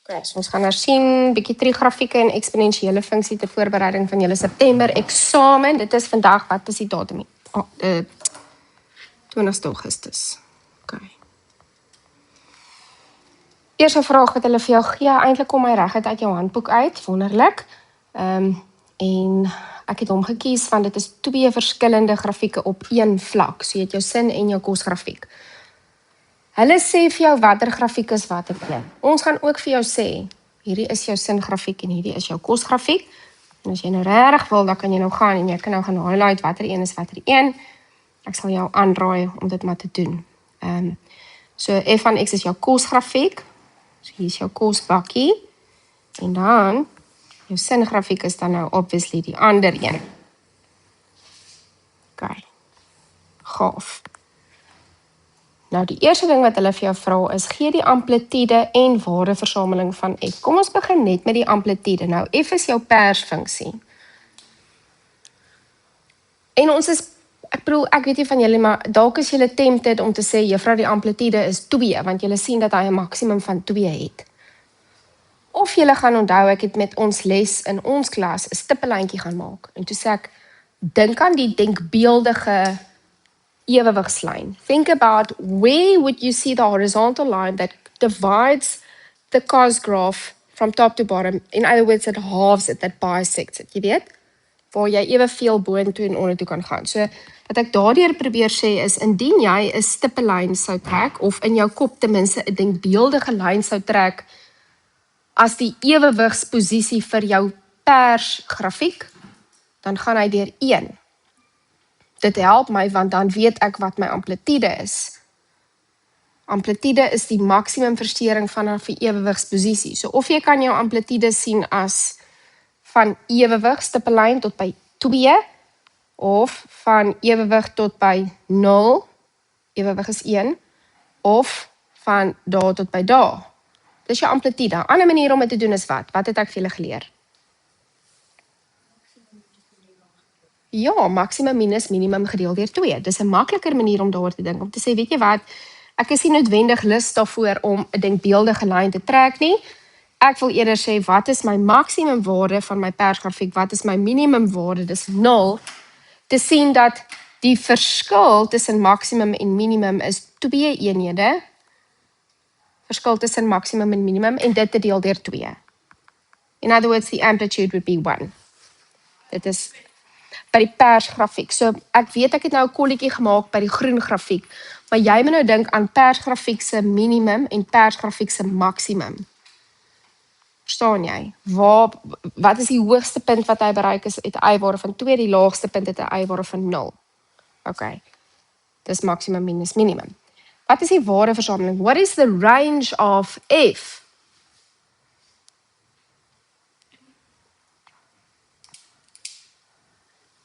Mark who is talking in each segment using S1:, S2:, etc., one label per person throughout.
S1: Okay, so ons gaan nou sien, bietjie terug grafieke en eksponensiële funksie ter voorbereiding van julle September eksamen. Dit is vandag, wat is die datum? 20 Augustus. Okay. Eerste vraag wat hulle vir jou gee, eintlik kom hy reguit uit jou handboek uit, wonderlik. En ek het hom gekies van dit is 2 verskillende grafieke op een vlak. So jy het jou sin en jou kosgrafiek. Hulle sê vir jou watter grafiek is watter een. Ons gaan ook vir jou sê, hierdie is jou singrafiek en hierdie is jou kosgrafiek. En as jy nou regtig wil, dan kan jy nou gaan en jy kan nou gaan highlight watter een is watter een. Ek sal jou aanraai om dit maar te doen. So f van x is jou kosgrafiek. So hier is jou kosbakkie. En dan, jou singrafiek is dan nou obviously die ander een. Okay. Gaaf. Nou die eerste ding wat hulle vir jou vra is, gee die amplitude en waardeversameling van f. Kom ons begin net met die amplitude. Nou f is jou persfunksie. En ons is, ek bedoel, ek weet nie van julle, maar dalk is julle tempted om te sê, juffrou, die amplitude is 2, want julle sien dat hy 'n maksimum van 2 het. Of julle gaan onthou, ek het met ons les in ons klas 'n stippellyntjie gaan maak. En toe sê ek, dink aan die denkbeeldige ewewigslyn. Think about where would you see the horizontal line that divides the cos graph from top to bottom. In other words, it halves it, that bisects it. Jy weet? Waar jy eweveel boontoe en ondertoe kan gaan. So, wat ek daardeur probeer sê is, indien jy 'n stippellyn sou trek, of in jou kop ten minste 'n denkbeeldige lyn sou trek, as die ewewigsposisie vir jou persgrafiek, dan gaan hy deur 1. Dit help my, want dan weet ek wat my amplitude is. Amplitude is die maksimum versteuring vanaf die ewewigsposisie. So of jy kan jou amplitude sien as van ewewig stippellyn tot by 2, of van ewewig tot by 0, ewewig is 1, of van daar tot by daar. Dis jou amplitude. 'n Ander manier om dit te doen is wat? Wat het ek vir julle geleer? Ja, maksimum minus minimum gedeel deur 2. Dis 'n makliker manier om daaroor te dink, om te sê, weet jy wat, ek is nie noodwendig lus daarvoor om 'n denkbeeldige lyn te trek nie. Ek wil eerder sê, wat is my maksimum waarde van my persgrafiek, wat is my minimum waarde, dis 0, te sien dat die verskil tussen maksimum en minimum is 2 eenhede, verskil tussen maksimum en minimum, en dit te deel deur 2. In other words, the amplitude would be 1. Dit is by die persgrafiek. So, ek weet ek het nou 'n kolletjie gemaak by die groen grafiek, maar jy moet nou dink aan persgrafiek se minimum en persgrafiek se maksimum. Verstaan jy? Wat is die hoogste punt wat hy bereik is, het 'n y-waarde van 2, die laagste punt het 'n y-waarde van 0. Okay. Dis maksimum minus minimum. Wat is die waardeversameling? What is the range of f?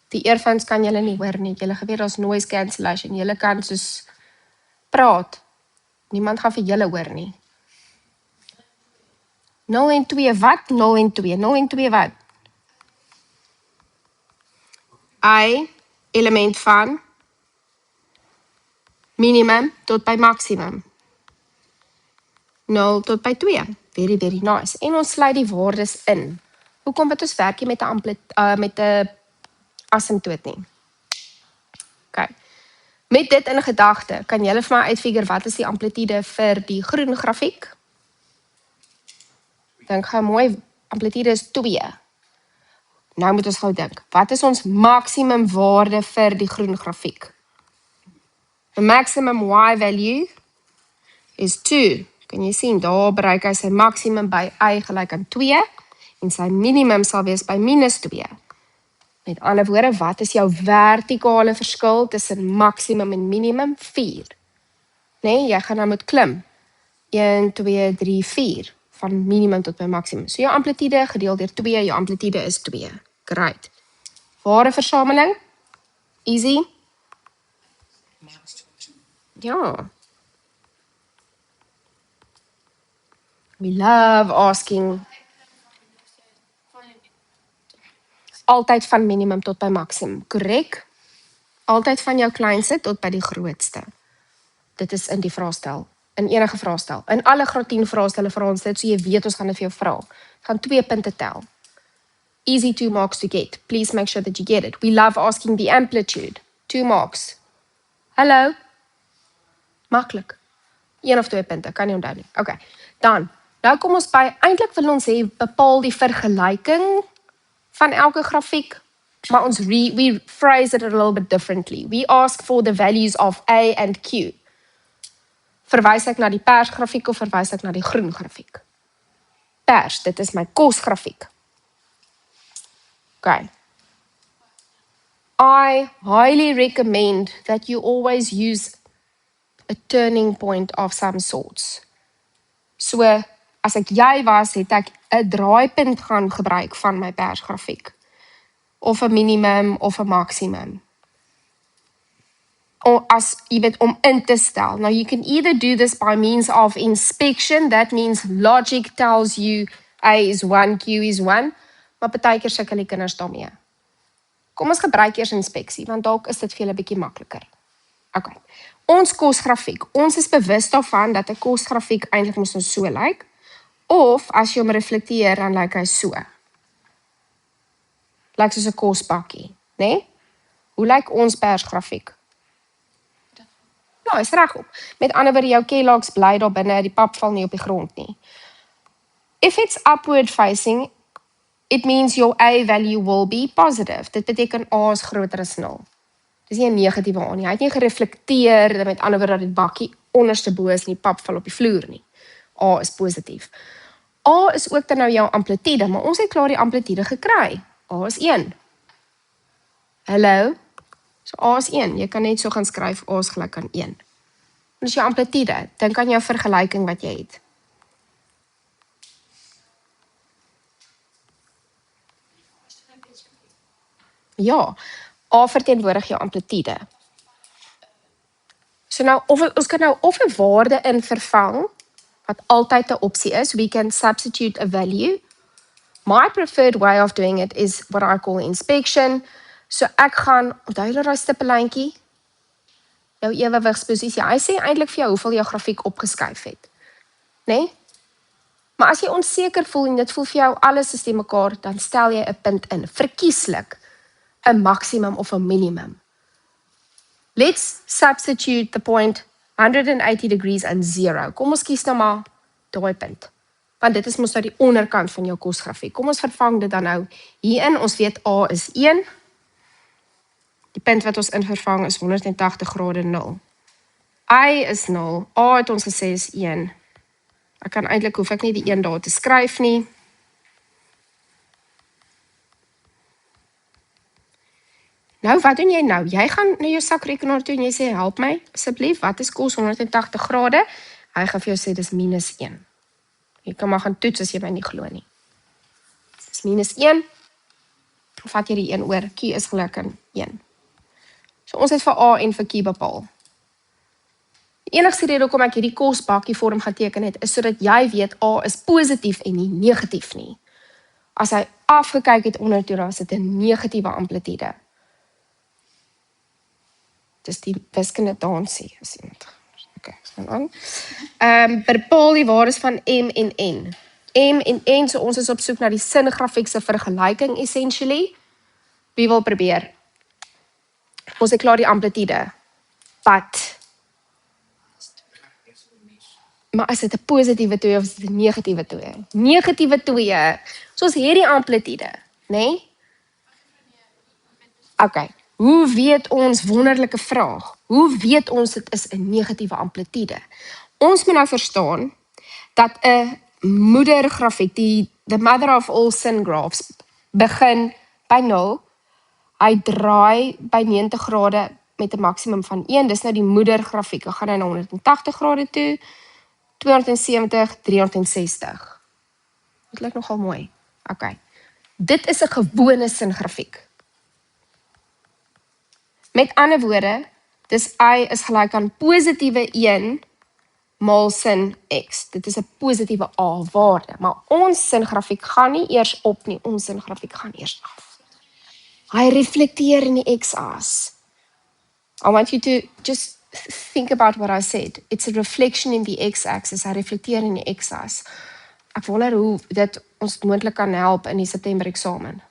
S1: Die earphones kan julle nie hoor nie. Julle geweet daar's noise cancellation. Julle kan soos praat. Niemand gaan vir julle hoor nie. 0 en 2, wat? 0 en 2. 0 en 2 wat? I, element van minimum tot by maximum. 0 tot by 2. Very, very nice. En ons sluit die waardes in. Hoekom wat ons werk hier met 'n asymptoot nie? Okay. Met dit in gedagte, kan julle vir my uitfigure wat is die amplitude vir die groen grafiek? Dink gou mooi, amplitude is 2. Nou moet ons gou dink, wat is ons maksimum waarde vir die groen grafiek? The maximum y value is 2. Kan jy sien, daar bereik hy sy maksimum by y gelyk aan 2 en sy minimum sal wees by minus 2. Met ander woorde, wat is jou vertikale verskil tussen maksimum en minimum? 4. Nee, jy gaan nou moet klim. 1, 2, 3, 4. Van minimum tot by maksimum. So jou amplitude gedeel deur 2, jou amplitude is 2. Great. Waardeversameling? Easy. Ja. We love asking. Altyd van minimum tot by maksimum, korrek? Altyd van jou kleinste tot by die grootste. Dit is in die vraestel. in enige vraestel. In alle graad 10 vraestelle vra ons dit, so jy weet ons gaan dit vir jou vra. Gaan 2 punte tel. Easy 2 marks to get. Please make sure that you get it. We love asking the amplitude. 2 marks. Hallo? Maklik. 1 of 2 punte, kan nie onthou nie. Okay. Dan, nou kom ons by, eintlik wil ons hê bepaal die vergelyking van elke grafiek, maar ons we phrase it a little bit differently. We ask for the values of A and Q. Verwys ek na die pers grafiek of verwys ek na die groen grafiek? Pers, dit is my kosgrafiek. Okay. I highly recommend that you always use a turning point of some sorts. So, as ek jy was, het ek 'n draaipunt gaan gebruik van my persgrafiek. Of 'n minimum of 'n maksimum. As jy weet om in te stel. Now you can either do this by means of inspection, that means logic tells you A is 1, Q is 1, maar partykeer sukkel die kinders daarmee. Kom ons gebruik eers inspeksie, want dalk is dit vir julle bietjie makliker. Okay. Ons kosgrafiek. Ons is bewus daarvan dat 'n kosgrafiek eintlik moet so lyk, of as jy hom reflekteer dan lyk hy so. Lyk soos 'n kosbakkie, né? Hoe lyk ons persgrafiek? Ja, is regop. Met ander woorde, jou Kellogg's bly daar binne, die pap val nie op die grond nie. If it's upward facing, it means your A value will be positive. Dit beteken A is groter as 0. Dis nie 'n negatiewe A nie. Hy het nie gereflekteer, met ander woorde dat die bakkie onderste bo is en die pap val op die vloer nie. A is positief. A is ook dan nou jou amplitude, maar ons het klaar die amplitude gekry. A is 1. Hallo? So A is 1. Jy kan net so gaan skryf A is gelyk aan 1. Dis jou amplitude. Dink aan jou vergelyking wat jy het. Ja, A verteenwoordig jou amplitude. So nou, ons kan nou of 'n waarde in vervang, wat altyd 'n opsie is. We can substitute a value. My preferred way of doing it is what I call inspection. So ek gaan, onthou julle daai stippellyntjie? Jou ewewigsposisie. Hy sê eintlik vir jou hoeveel jou grafiek opgeskuif het. Né? Maar as jy onseker voel en dit voel vir jou alles is te mekaar, dan stel jy 'n punt in. Verkieslik 'n maksimum of 'n minimum. Let's substitute the point 180 degrees and 0. Kom ons kies nou maar daai punt. Want dit is mos nou die onderkant van jou kosgrafiek. Kom ons vervang dit dan nou hierin. Ons weet A is 1. Die punt wat ons in vervang is 180 grade 0. I is 0. A het ons gesê is 1. Ek kan eintlik hoef ek nie die 1 daar te skryf nie. Nou, wat doen jy nou? Jy gaan na jou sakrekenaar toe en jy sê, help my, asseblief, wat is kos 180 grade? Hy gaan vir jou sê, dis -1. Jy kan maar gaan toets as jy my nie glo nie. Dis -1, of vat jy die 1 oor, Q is gelyk aan 1. So ons het vir A en vir Q bepaal. Die enigste rede hoekom ek hierdie kosbakkie vorm geteken het, is sodat jy weet A is positief en nie negatief nie. As hy afgekyk het ondertoe, dan is dit 'n negatiewe amplitude. Dis die wiskunde dansie, as iemand. Okay, gaan aan. Bepaal die waardes van M en N. M en N, so ons is op soek na die singrafiek se vergelyking, essentially. Wie wil probeer? Ons het klaar die amplitude. But, maar is dit 'n positiewe 2 of is dit 'n negatiewe 2? Negatiewe 2, soos hierdie amplitude, né? Okay. Hoe weet ons, wonderlike vraag, hoe weet ons dit is 'n negatiewe amplitude? Ons moet nou verstaan dat 'n moedergrafiek, the mother of all sin graphs, begin by 0, hy draai by 90 grade met 'n maksimum van 1, dis nou die moedergrafiek, dan gaan hy na 180 grade toe, 270, 360. Dit lyk nogal mooi. Okay. Dit is 'n gewone singrafiek. Met ander woorde, dis I is gelyk aan positiewe 1 maal sin x. Dit is 'n positiewe A-waarde, maar ons singrafiek gaan nie eers op nie, ons singrafiek gaan eers af. Hy reflekteer in die x-as. I want you to just think about what I said. It's a reflection in die x-axis. Hy reflekteer in die x-as. Ek wonder hoe dit ons moontlik kan help in die September eksamen.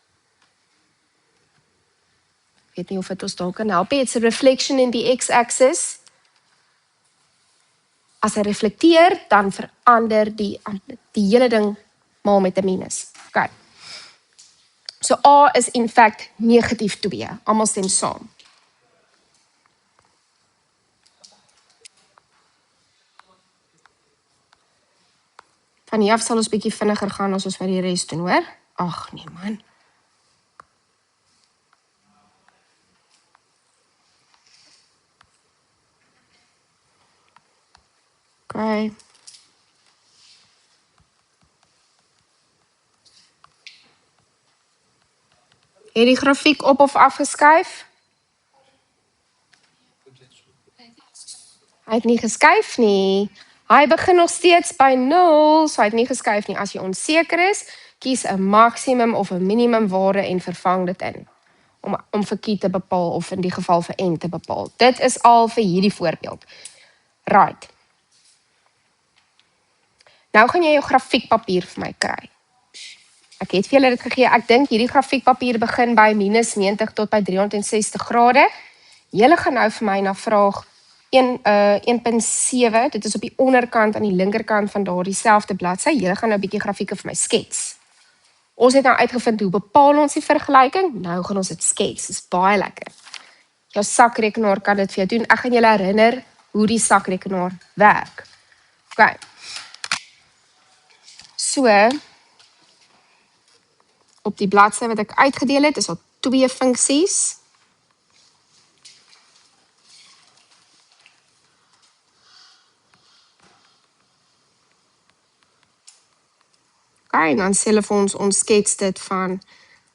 S1: Ek weet nie of dit ons dalk kan help. It's a reflection in die x-axis. As hy reflekteer, dan verander die hele ding maal met 'n minus. Okay. So A is in fact negatief 2. Almal stem saam. Van hier af sal ons bietjie vinniger gaan as ons vir die res doen, hoor? Ag nee man. Okay. Het die grafiek op of afgeskuif? Hy het nie geskuif nie. Hy begin nog steeds by 0, so hy het nie geskuif nie. As jy onseker is, kies 'n maksimum of 'n minimum waarde en vervang dit in. Om vir Q te bepaal of in die geval vir N te bepaal. Dit is al vir hierdie voorbeeld. Right. Nou gaan jy jou grafiekpapier vir my kry. Ek het vir julle dit gegee. Ek dink hierdie grafiekpapier begin by -90 tot by 360 grade. Julle gaan nou vir my na vraag 1.7, dit is op die onderkant aan die linkerkant van daardie selfde bladsy. Julle gaan nou 'n bietjie grafieke vir my skets. Ons het nou uitgevind hoe bepaal ons die vergelyking. Nou gaan ons dit skets. Dis baie lekker. Jou sakrekenaar kan dit vir jou doen. Ek gaan julle herinner hoe die sakrekenaar werk. OK. So op die bladsy wat ek uitgedeel het, is daar 2 funksies. Okay, en dan sê hulle vir ons skets dit van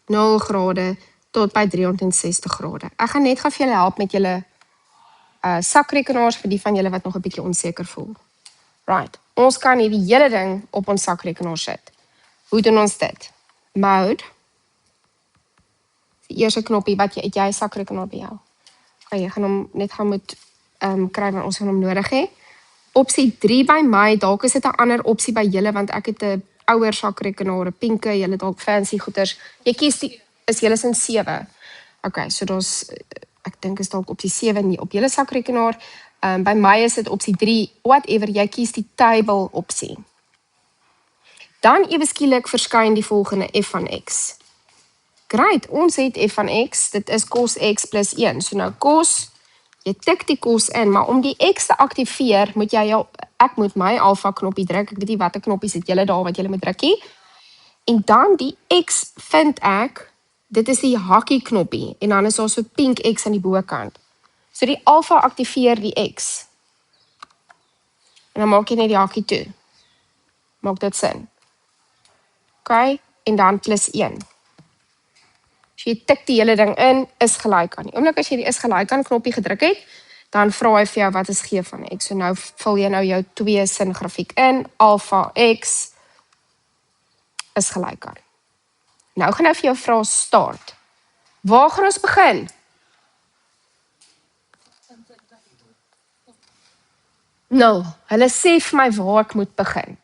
S1: 0 grade tot by 360 grade. Ek gaan net gou vir julle help met julle sakrekenaars vir die van julle wat nog 'n bietjie onseker voel. Right, ons kan hierdie hele ding op ons sakrekenaar sit. Hoe doen ons dit? Mode. Die eerste knoppie wat jy uit jou sakrekenaar by jou. Okay, jy gaan hom net gaan moet kry want ons gaan hom nodig hê. Opsie 3 by my, dalk is dit 'n ander opsie by julle want ek het 'n ouer sakrekenaar, 'n pinke, julle dalk fancy goeders. Jy kies die is julle in 7. Okay, so daar's ek dink is dalk opsie 7 nie op julle sakrekenaar. By my is dit opsie 3, whatever, jy kies die table opsie. Dan ewe skielik verskyn die volgende f van x. Great, ons het f van x, dit is cos x plus 1. So nou cos, jy tik die cos in, maar om die x te aktiveer, moet jy ek moet my alpha knoppie druk, ek weet nie wat 'n knoppies het julle daar wat julle moet druk nie. En dan die x vind ek, dit is die hakkie knoppie, en dan is daar so pink x aan die bokant. So die alpha aktiveer die x. En dan maak jy net die hakkie toe. Maak dit sin? OK, en dan plus 1. As jy tik die hele ding in, is gelyk aan. Die oomblik as jy die is gelyk aan knoppie gedruk het, dan vra hy vir jou wat is g van x. So nou vul jy nou jou 2 sin grafiek in, alpha x is gelyk aan. Nou gaan hy vir jou vra start. Waar gaan ons begin? Nou, hulle sê vir my waar ek moet begin.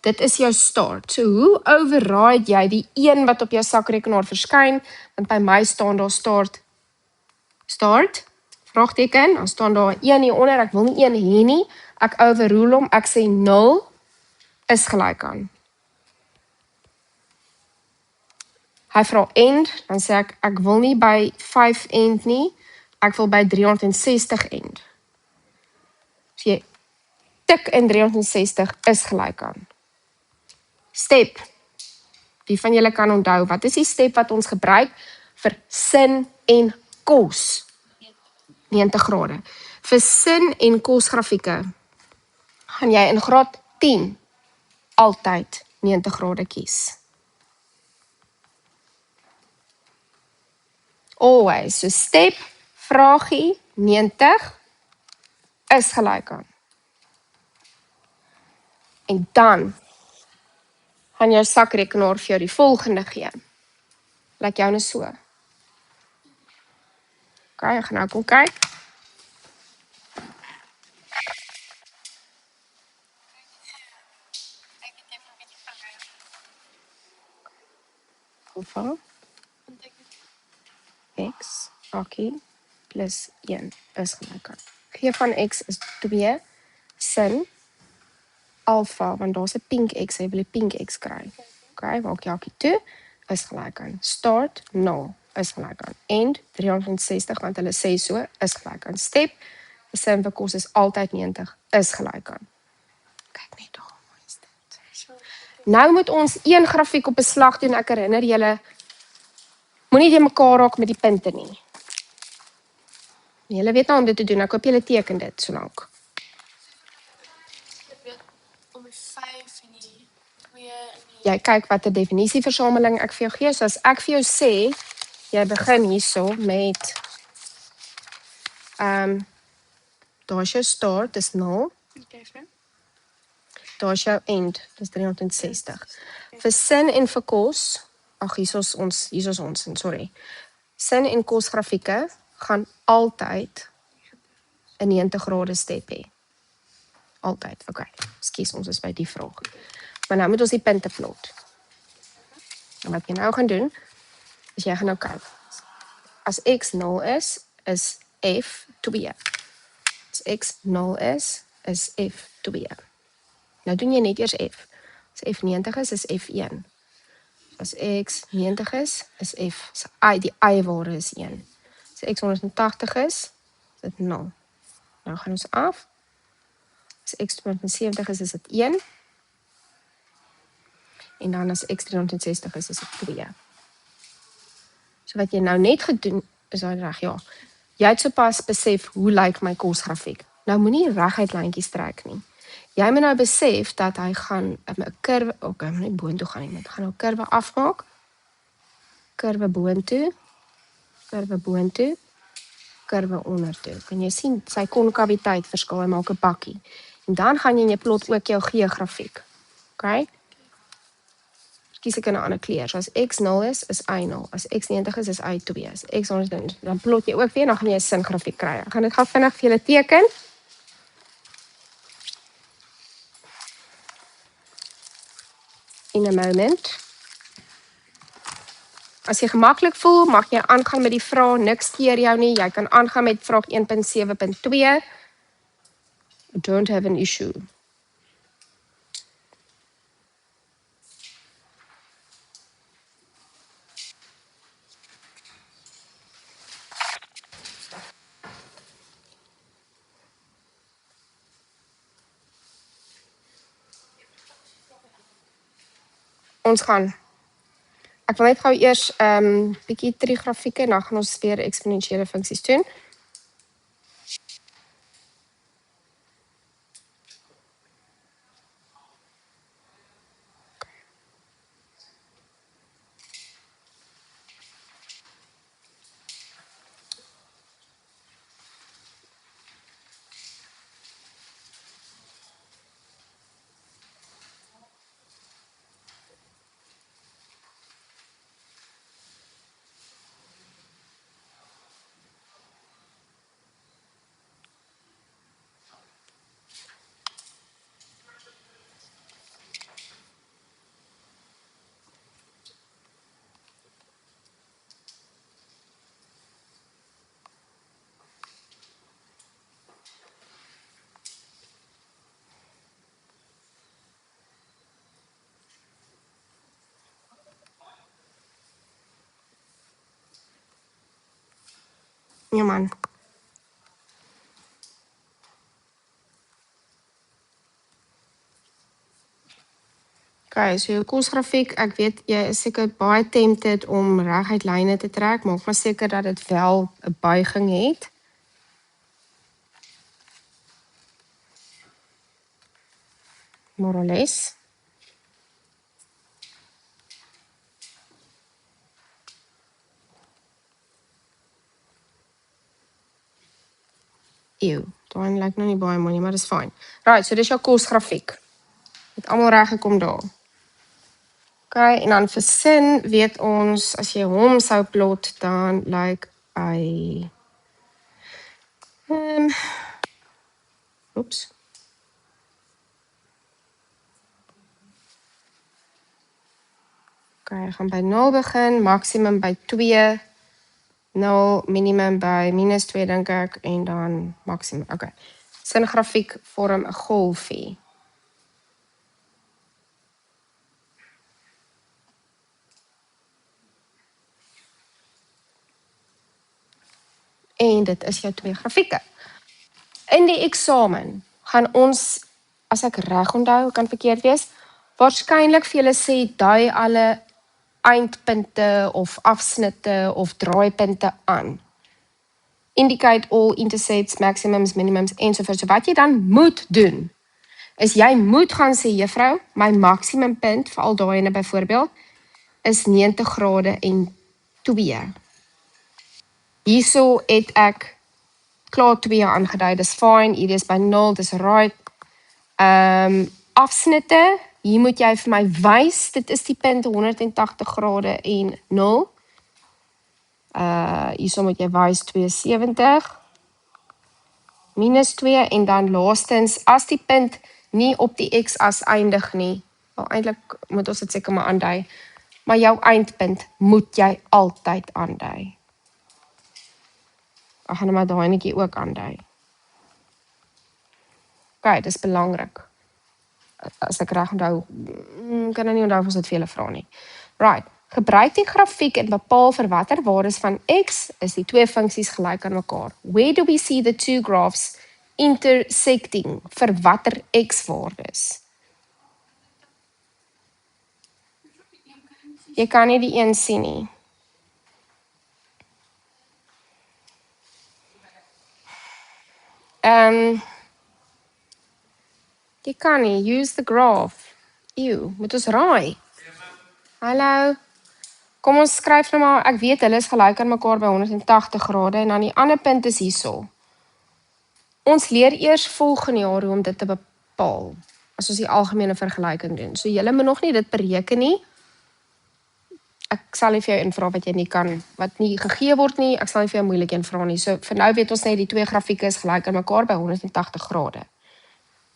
S1: Dit is jou start. So hoe override jy die een wat op jou sakrekenaar verskyn? Want by my staan daar start. Start? Vraagteken, dan staan daar 1 hieronder, ek wil nie 1 hê nie. Ek overrule hom, ek sê 0 is gelyk aan. Hy vra end, dan sê ek wil nie by 5 end nie, ek wil by 360 end. So jy tik in 360 is gelyk aan. Step. Wie van julle kan onthou, wat is die step wat ons gebruik vir sin en kos? 90 grade. Vir sin en kos grafieke gaan jy in graad 10 altyd 90 grade kies. Always. So step, vraagie, 90 is gelyk aan. En dan gaan jou sakrekenaar vir jou die volgende gee. Lyk jou nou so. OK, ek gaan nou kom kyk. alpha x hakkie plus 1 is gelyk aan. G van x is 2 sin alpha, want daar's 'n pink x, hy wil 'n pink x kry. Okay, maak jy hakkie toe, is gelyk aan. Start 0 is gelyk aan. End 360, want hulle sê so, is gelyk aan. Step, die sin vir kos is altyd 90, is gelyk aan. Kyk net daar, waar is dit? Nou moet ons een grafiek op 'n slag doen. Ek herinner julle, moenie die mekaar raak met die punte nie. Julle weet nou om dit te doen. Ek hoop julle teken dit so lank.
S2: Om die 5 en die 2 en die
S1: Jy kyk wat 'n definisieversameling ek vir jou gee. So as ek vir jou sê, jy begin hierso met daar is jou start, dis 0. Daar is jou end, dis 360. Vir sin en vir kos, ag hier is ons, sorry. Sin en kos grafieke gaan altyd 'n 90 grade step hê. Altyd. Okay. Ekskuus, ons is by die vraag. Maar nou moet ons die punte plot. En wat jy nou gaan doen, is jy gaan nou kyk. As x 0 is f 2. As x 0 is f 2. Nou doen jy net eers f. As f 90 is f 1. As x 90 is f, die y-waarde is 1. As x 180 is dit 0. Nou gaan ons af. As x 270 is dit 1. En dan as x 360 is dit 2. So wat jy nou net gedoen, is daai reg, ja. Jy het sopas besef, hoe lyk my kosgrafiek? Nou moenie reguit lyntjies trek nie. Jy moet nou besef dat hy gaan 'n kurwe, okay, moet nie boontoe gaan nie, maar gaan nou 'n kurwe afmaak. Kurwe boontoe, kurwe boontoe, kurwe ondertoe. Kan jy sien sy konkaviteit verskil, hy maak 'n bakkie. En dan gaan jy in jou plot ook jou G-grafiek. Okay? Kies ek 'n ander kleur. So as x 0 is y0. As x 90 is y2. As x 100 dan plot jy ook weer, dan gaan jy 'n singrafiek kry. Ek gaan dit gou vinnig vir julle teken. In 'n moment. As jy gemaklik voel, mag jy aangaan met die vraag, niks keer jou nie. Jy kan aangaan met vraag 1.7.2. Don't have an issue. Ons gaan. Ek wil net gou eers bietjie trigrafieke en dan gaan ons weer eksponensiële funksies doen. Ja man. Okay, so jou kosgrafiek, ek weet jy is seker baie tempted om reguit lyne te trek, maak maar seker dat dit wel 'n buiging het. More or less. Ew, daai lyk nou nie baie mooi nie, maar dis fyn. Right, so dis jou kosgrafiek. Het almal reg gekom daar. Okay, en dan vir sin weet ons as jy hom sou plot dan lyk hy oeps. Okay, ek gaan by 0 begin, maksimum by 2, 0, minimum by minus 2 dink ek, en dan maksimum, okay. Sin grafiek vorm 'n golfie. En dit is jou 2 grafieke. In die eksamen gaan ons, as ek reg onthou, kan verkeerd wees, waarskynlik vir julle sê dui alle eindpunte of afsnitte of draaipunte aan. Indicate all intercepts, maximums, minimums ensovoorts. So wat jy dan moet doen, is jy moet gaan sê, juffrou, my maksimum punt vir al daai ene byvoorbeeld is 90 grade en 2. Hierso het ek klaar 2 aangedui, dis fine, hier is by 0, dis right. Afsnitte, hier moet jy vir my wys, dit is die punt 180 grade en 0. Hierso moet jy wys 270, minus 2, en dan laastens, as die punt nie op die x-as eindig nie, wel eintlik moet ons dit seker maar aandui, maar jou eindpunt moet jy altyd aandui. Ek gaan maar daai netjie ook aandui. Okay, dis belangrik. As ek reg onthou, kan nie onthou of ons dit vir julle vra nie. Right, gebruik die grafiek en bepaal vir watter waardes van x is die 2 funksies gelyk aan mekaar. Where do we see the 2 graphs intersecting vir watter x waardes? Jy kan nie die een sien nie. Jy kan nie, use the graph. Moet ons raai. Hallo. Kom ons skryf nou maar, ek weet hulle is gelyk aan mekaar by 180 grade en dan die ander punt is hierso. Ons leer eers volgende jaar hoe om dit te bepaal, as ons die algemene vergelyking doen. So julle moet nog nie dit bereken nie. Ek sal nie vir jou invra wat jy nie kan, wat nie gegee word nie, ek sal nie vir jou moeilik invra nie. So vir nou weet ons net die 2 grafieke is gelyk aan mekaar by 180 grade.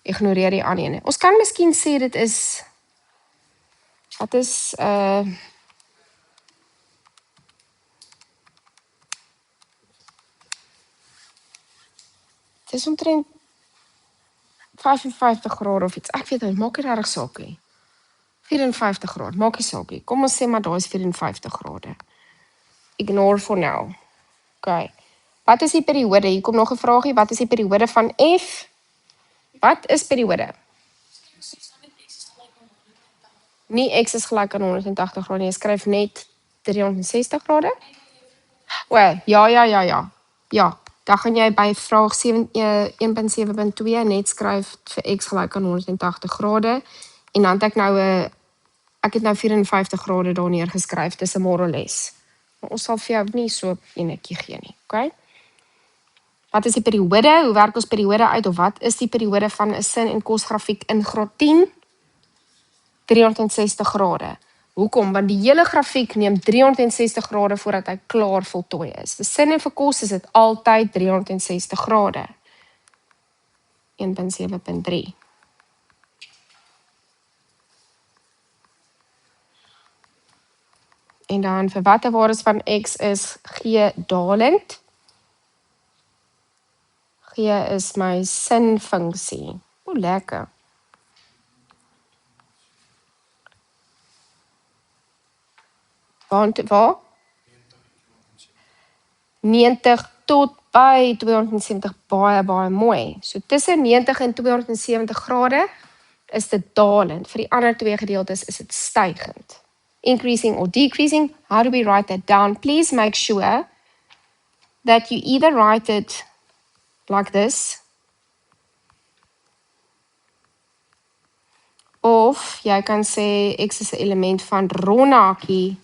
S1: Ignoreer die ander ene. Ons kan miskien sê dit is, wat is, dit is omtrent 55 grade of iets, ek weet nie, maak nie reg saakie. 54 grade, maak nie saakie. Kom ons sê maar daar is 54 grade. Ignore for now. Okay. Wat is die periode? Hier kom nog 'n vraagie, wat is die periode van F? Wat is periode? Nie x is gelyk aan 180 grade nie, jy skryf net 360 grade? Wel, ja. Ja, dan gaan jy by vraag 1.7.2 net skryf vir x gelyk aan 180 grade en dan het ek nou ek het nou 54 grade daar neergeskryf, dis 'n more or less. Maar ons sal vir jou nie so enetjie gee nie, okay? Wat is die periode? Hoe werk ons periode uit of wat is die periode van 'n sin en kosgrafiek in graad 10? 360 grade. Hoekom? Want die hele grafiek neem 360 grade voordat hy klaar voltooi is. Vir sin en vir kos is dit altyd 360 grade. 1.7.3. En dan vir watter waardes van x is g dalend? G is my sinfunksie. O, lekker. Waar? 90 tot by 270, baie mooi. So tussen 90 en 270 grade is dit dalend. Vir die ander 2 gedeeltes is dit stygend. Increasing or decreasing, how do we write that down? Please make sure that you either write it like this, of jy kan sê x is 'n element van ronhakie.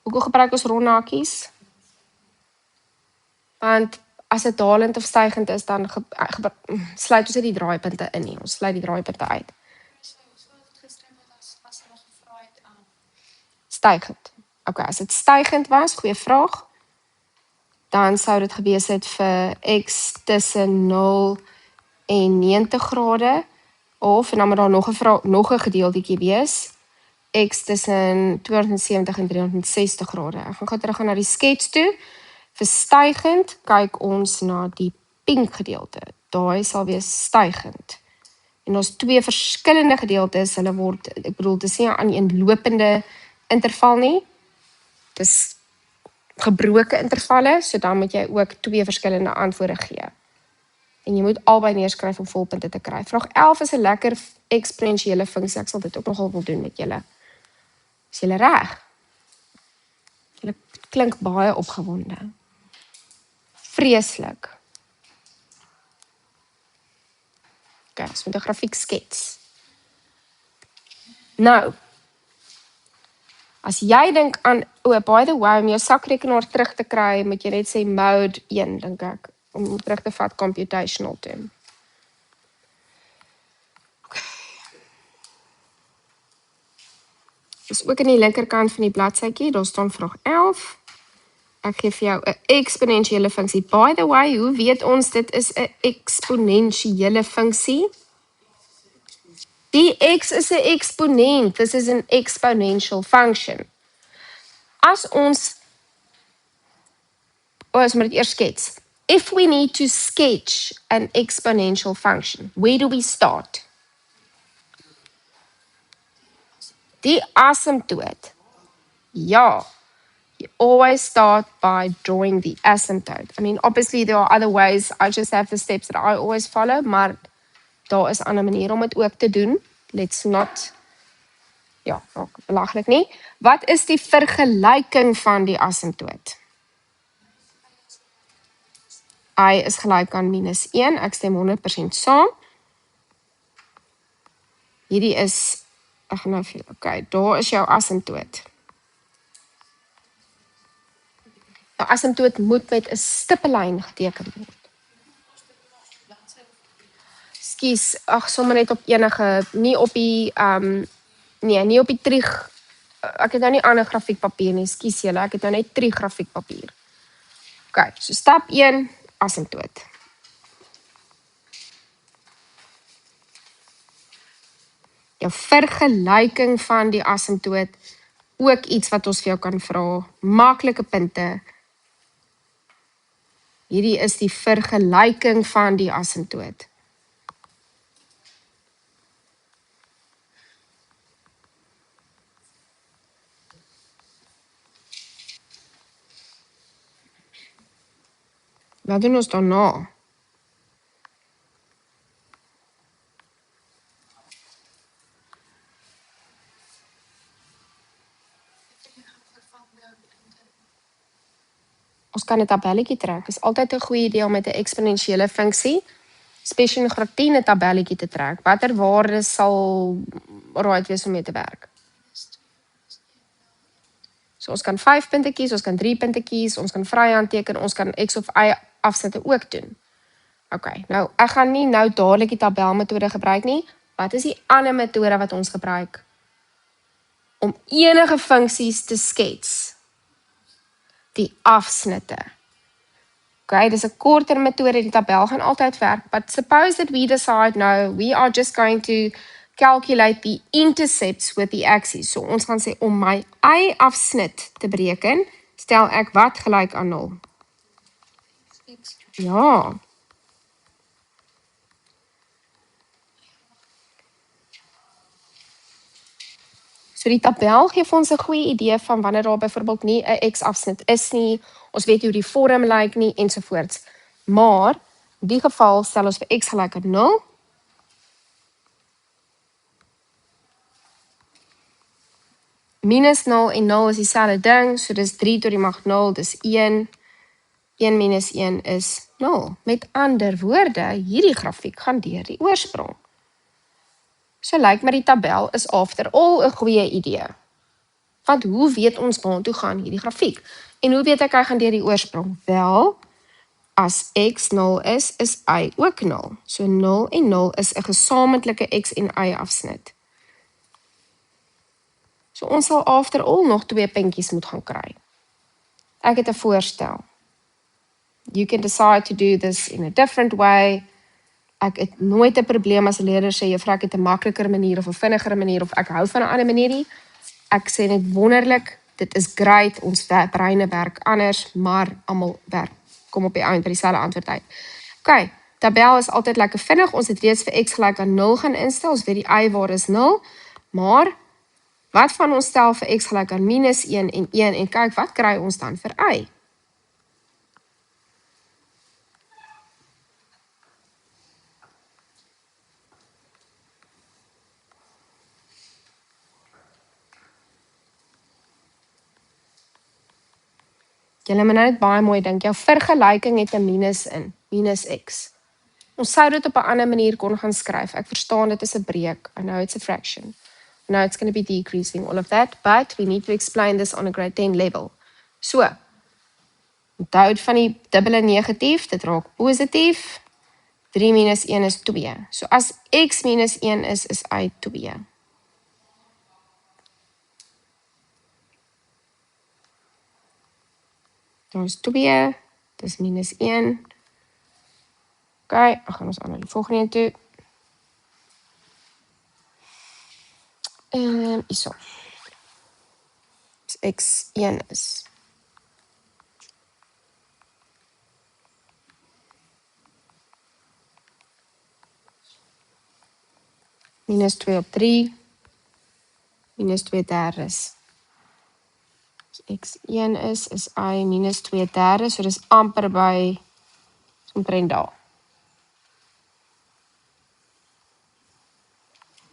S1: Hoekom gebruik ons ronhakies? Want as dit dalend of stygend is, dan sluit ons die draaipunte in nie. Ons sluit die draaipunte uit. Stygend. Okay, as dit stygend was, goeie vraag, dan sou dit gewees het vir x tussen 0 en 90 grade, of, en dan moet daar nog 'n gedeeltjie wees, x tussen 270 en 360 grade. Ek gaan gou terug na die skets toe. Vir stygend kyk ons na die pink gedeelte. Daai sal wees stygend. En ons twee verskillende gedeeltes, hulle word, ek bedoel, dit is nie 'n aaneenlopende interval nie. Dis gebroke intervalle, so dan moet jy ook twee verskillende antwoorde gee. En jy moet albei neerskryf om volpunte te kry. Vraag 11 is 'n lekker eksponensiële funksie. Ek sal dit ook nogal wil doen met julle. Is julle reg? Julle klink baie opgewonde. Vreeslik. Okay, ons moet 'n grafiek skets. Nou, as jy dink aan, by the way, om jou sakrekenaar terug te kry, moet jy net sê mode 1, dink ek, om terug te vat computational toe. Okay. Dis ook aan die linkerkant van die bladsytjie, daar staan vraag 11. Ek gee vir jou 'n eksponensiële funksie. By the way, hoe weet ons dit is 'n eksponensiële funksie? Die x is 'n eksponent. This is an exponential function. As ons moet dit eers skets. If we need to sketch an exponential function, where do we start? Die asymptoot. Ja. You always start by drawing the asymptote. I mean, obviously there are other ways. I just have the steps that I always follow, maar daar is 'n ander manier om dit ook te doen. Let's not, ja, belaglik nie. Wat is die vergelyking van die asymptoot? I is gelyk aan -1, ek stem 100% saam. Hierdie is, ek gaan nou vir, okay, daar is jou asymptoot. Jou asymptoot moet met 'n stippellyn geteken word. Skus, ag, sommer net op enige, nie op die, nee, nie op die trig, ek het nou nie ander grafiekpapier nie, skus julle, ek het nou net trig grafiekpapier. Okay, so stap 1, asymptoot. Jou vergelyking van die asymptoot, ook iets wat ons vir jou kan vra, maklike punte. Hierdie is die vergelyking van die asymptoot. Wat doen ons daarna? Ons kan 'n tabelletjie trek. Is altyd 'n goeie idee om met 'n eksponensiële funksie, spesiaal in graad 10 'n tabelletjie te trek. Watter waarde sal right wees om mee te werk? So ons kan 5 punte kies, ons kan 3 punte kies, ons kan vryhand teken, ons kan x of y afsnitte ook doen. Okay, nou ek gaan nie nou dadelik die tabelmetode gebruik nie. Wat is die ander metode wat ons gebruik om enige funksies te skets? Die afsnitte. Okay, dis 'n korter metode, die tabel gaan altyd werk, but suppose that we decide no, we are just going to calculate the intercepts with the axes. So ons gaan sê om my y-afsnit te bereken, stel ek wat gelyk aan 0? Ja. So die tabel gee vir ons 'n goeie idee van wanneer daar byvoorbeeld nie 'n x-afsnit is nie, ons weet hoe die vorm lyk nie, ensovoorts. Maar, in die geval stel ons vir x gelyk aan 0. Minus 0 en 0 is dieselfde ding, so dis 3 tot die mag 0, dis 1. 1 minus 1 is 0. Met ander woorde, hierdie grafiek gaan deur die oorsprong. So lyk my die tabel is after all 'n goeie idee. Want hoe weet ons waartoe gaan hierdie grafiek? En hoe weet ek hy gaan deur die oorsprong? Wel, as x 0 is y ook 0. So 0 en 0 is 'n gesamentlike x en y afsnit. So ons sal after all nog 2 puntjies moet gaan kry. Ek het 'n voorstel. You can decide to do this in a different way. Ek het nooit 'n probleem as 'n leerder sê, juffrou, ek het 'n makliker manier of 'n vinniger manier of ek hou van 'n ander manier nie. ek sê net wonderlik, dit is great, ons breine werk anders, maar almal werk, kom op die einde by dieselfde antwoord uit. OK, tabel is altyd lekker vinnig, ons het reeds vir x gelyk aan 0 gaan instel, ons weet die y-waarde is 0, maar wat van ons stel vir x gelyk aan minus 1 en 1 en kyk, wat kry ons dan vir y? Julle moet nou net baie mooi dink, jou vergelyking het 'n minus in, minus x. Ons sou dit op 'n ander manier kon gaan skryf. Ek verstaan dit is 'n breek. I know it's a fraction. I know it's going to be decreasing, all of that, but we need to explain this on a grade 10 level. So, onthou van die dubbele negatief, dit raak positief. 3 minus 1 is 2. So as x minus 1 is y 2. Daar is 2, dis minus 1. OK, dan gaan ons aan na die volgende een toe. En hierso. As x 1 is. Minus 2 op 3. Minus 2/3. As x 1 is y minus 2/3. So dis amper by, omtrent daar.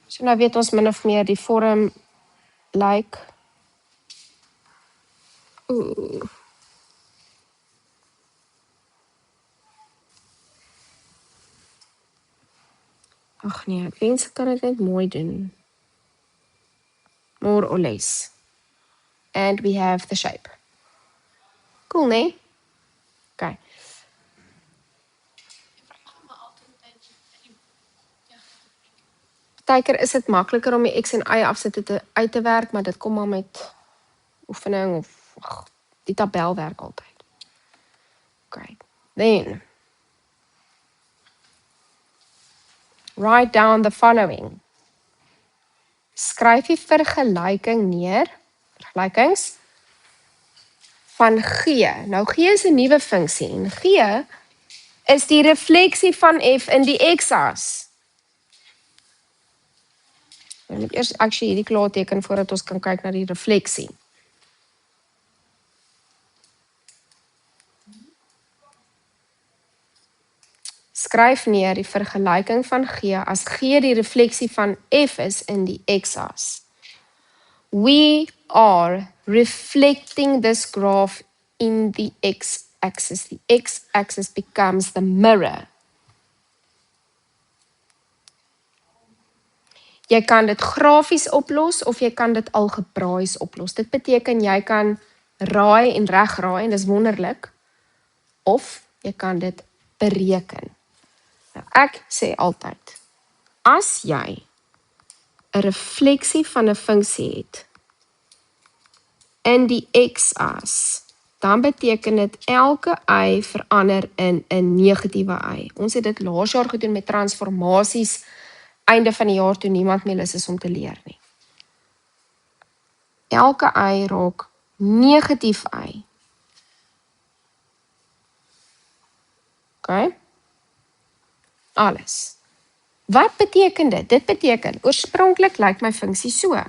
S1: So nou weet ons min of meer die vorm lyk. Ag nee, ek wens ek kan dit net mooi doen. More or less. And we have the shape. Cool, nee? OK. Partykeer is dit makliker om die x en y afsitte uit te werk, maar dit kom maar met oefening of die tabel werk altyd. OK. Then write down the following. Skryf die vergelyking neer, vergelykings van G. Nou G is 'n nuwe funksie en G is die refleksie van f in die x-as. Ek moet eers actually hierdie klaar teken voordat ons kan kyk na die refleksie. Skryf neer die vergelyking van G as G die refleksie van f is in die x-as. We are reflecting this graph in the x-axis. The x-axis becomes the mirror. Jy kan dit grafies oplos of jy kan dit algebraies oplos. Dit beteken jy kan raai en regraai en dis wonderlik. Of jy kan dit bereken. Nou, ek sê altyd, as jy 'n refleksie van 'n funksie het in die x-as, dan beteken dit elke y verander in 'n negatiewe y. Ons het dit laas jaar gedoen met transformasies, einde van die jaar toe niemand meer lus is om te leer nie. Elke y raak negatief y. OK? Alles. Wat beteken dit? Dit beteken, oorspronklik lyk my funksie so.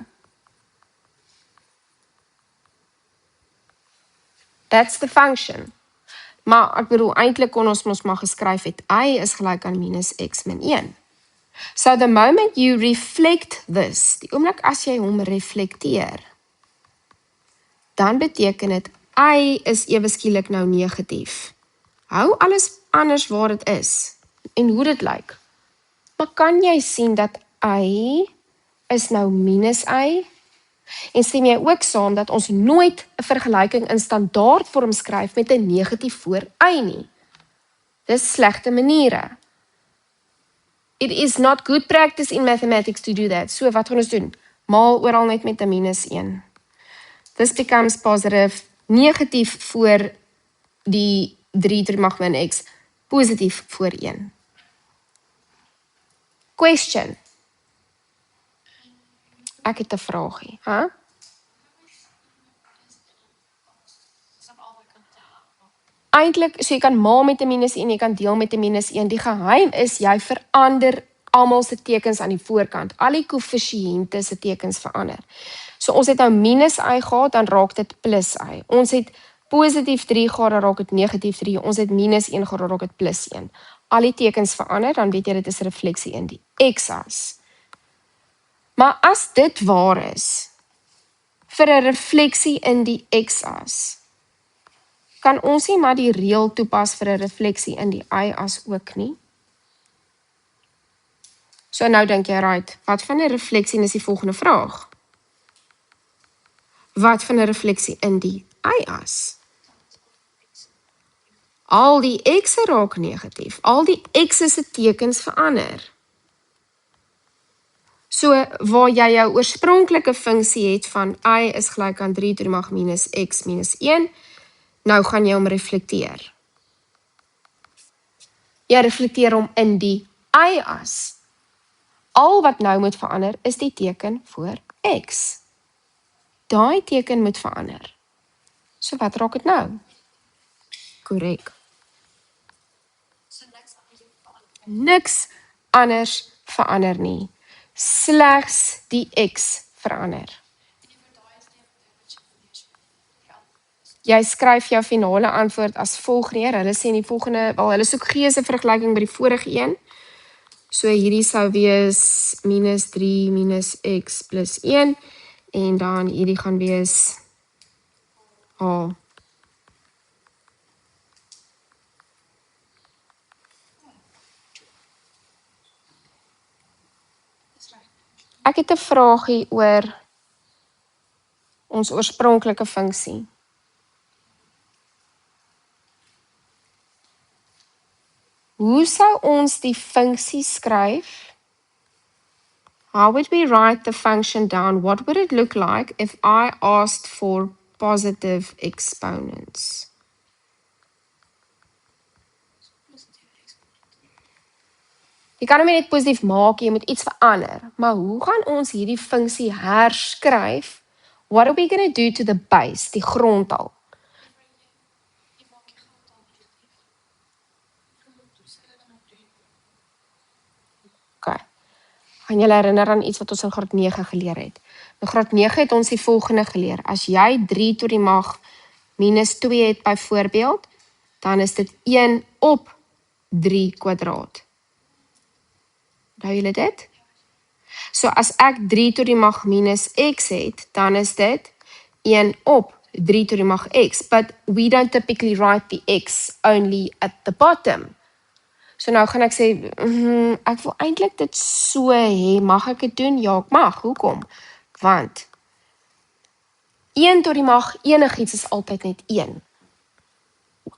S1: That's the function. Maar ek bedoel, eintlik kon ons mos maar geskryf het, y is gelyk aan minus x min 1. So the moment you reflect this, die oomblik as jy hom reflekteer, dan beteken dit, y is ewe skielik nou negatief. Hou alles anders waar dit is, en hoe dit lyk. Maar kan jy sien dat y is nou minus y? En stem jy ook saam dat ons nooit 'n vergelyking in standaardvorm skryf met 'n negatief voor y nie? Dis slegte maniere. It is not good practice in mathematics to do that. So wat gaan ons doen? Maal oral net met 'n minus 1. This becomes positive, negatief voor die 3 mag min x, positief voor 1. Question. Ek het 'n vraagie, hè? eintlik, so jy kan maal met 'n -1, jy kan deel met 'n -1. Die geheim is jy verander almal se tekens aan die voorkant. Al die koëffisiënte se tekens verander. So ons het nou minus y gehad, dan raak dit plus y. Ons het positief 3 gehad, dan raak dit negatief 3. Ons het minus 1 gehad, dan raak dit plus 1. Al die tekens verander, dan weet jy dit is 'n refleksie in die x-as. Maar as dit waar is, vir 'n refleksie in die x-as, kan ons nie maar die reël toepas vir 'n refleksie in die y-as ook nie? So nou dink jy, right, wat van 'n refleksie, en is die volgende vraag. Wat van 'n refleksie in die y-as? Al die x'e raak negatief, al die x'e se tekens verander. So, waar jy jou oorspronklike funksie het van y is gelyk aan 3 to die mag minus x minus 1, nou gaan jy hom reflekteer. Jy reflekteer hom in die y-as. Al wat nou moet verander is die teken voor x. Daai teken moet verander. So wat raak dit nou? Korrek. Niks anders verander nie. Slegs die x verander. Jy skryf jou finale antwoord as volg neer. Hulle sê in die volgende, hulle soek G se vergelyking by die vorige een. So hierdie sou wees minus 3 minus x plus 1 en dan hierdie gaan wees H. Ek het 'n vraagie oor ons oorspronklike funksie. Hoe sou ons die funksie skryf? How would we write the function down? What would it look like if I asked for positive exponents? Jy kan hom nie net positief maak, jy moet iets verander. Maar hoe gaan ons hierdie funksie herskryf? What are we going to do to the base, die grondtal? Okay. Gaan julle herinner aan iets wat ons in graad 9 geleer het? In graad 9 het ons die volgende geleer. As jy 3 tot die mag minus 2 het byvoorbeeld, dan is dit 1 op 3 kwadraat. Onthou julle dit? So as ek 3 tot die mag minus x het, dan is dit 1 op 3 tot die mag x. But we don't typically write the x only at the bottom. So nou gaan ek sê, ek wil eintlik dit so hê, mag ek dit doen? Ja, ek mag. Hoekom? Want 1 tot die mag enigiets is altyd net 1.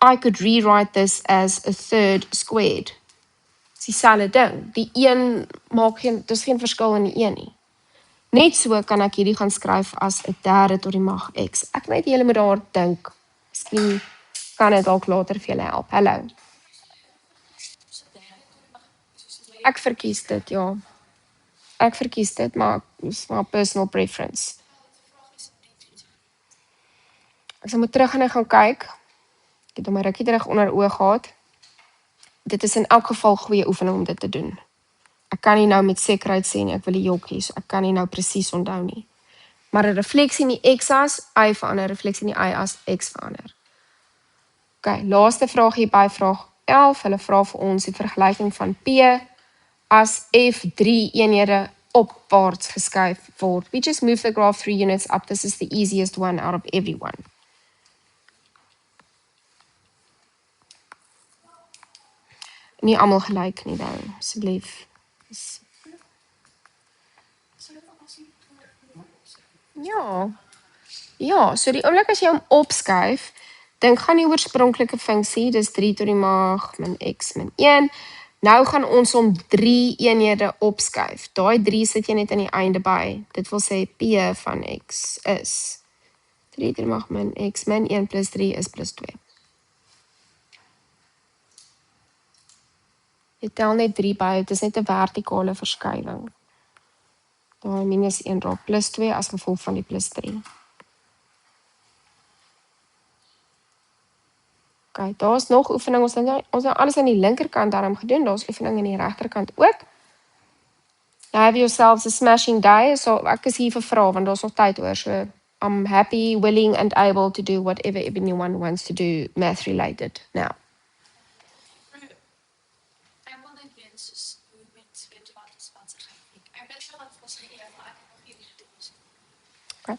S1: I could rewrite this as a third squared. Dis dieselfde ding. Die 1 maak dis geen verskil in die 1 nie. Net so kan ek hierdie gaan skryf as 'n derde tot die mag x. Ek weet julle moet daar dink. Miskien kan dit dalk later vir julle help. Hallo. Ek verkies dit, ja. Ek verkies dit, maar dis maar personal preference. Ek sal moet terug gaan kyk. Ek het hom 'n rukkie terug onder oog gehad. Dit is in elk geval goeie oefening om dit te doen. Ek kan nie nou met sekerheid sê nie, ek wil die jokkie, so ek kan nie nou presies onthou nie. Maar 'n refleksie in die x-as, y verander, refleksie in die y-as, x verander. Okay, laaste vraag hier by vraag 11. Hulle vra vir ons die vergelyking van P as F3 eenhede opwaarts geskuif word. We just move the graph 3 units up. This is the easiest one out of everyone. Nie almal gelyk nie dan, asseblief. Ja. Ja, so die oomblik as jy hom opskuif, dink gaan die oorspronklike funksie, dis 3 tot die mag min x min 1. Nou gaan ons hom 3 eenhede opskuif. Daai 3 sit jy net aan die einde by. Dit wil sê P van x is 3 tot die mag min x min 1 plus 3 is plus 2. Jy tel net 3 by, dit is net 'n vertikale verskywing. Daai minus 1 raak plus 2 as gevolg van die plus 3. Okay, daar's nog oefening. Ons het alles aan die linkerkant daarom gedoen. Daar's oefening aan die regterkant ook. Have yourselves a smashing day. So ek is hier vir vrae want daar's nog tyd oor. So I'm happy, willing and able to do whatever anyone wants to do math related now.
S2: Ek wil net weet soos hoe met weet wat is wat se gek. Ek weet wel wat ons geëer, maar ek het nog nie gedoen.
S1: Okay.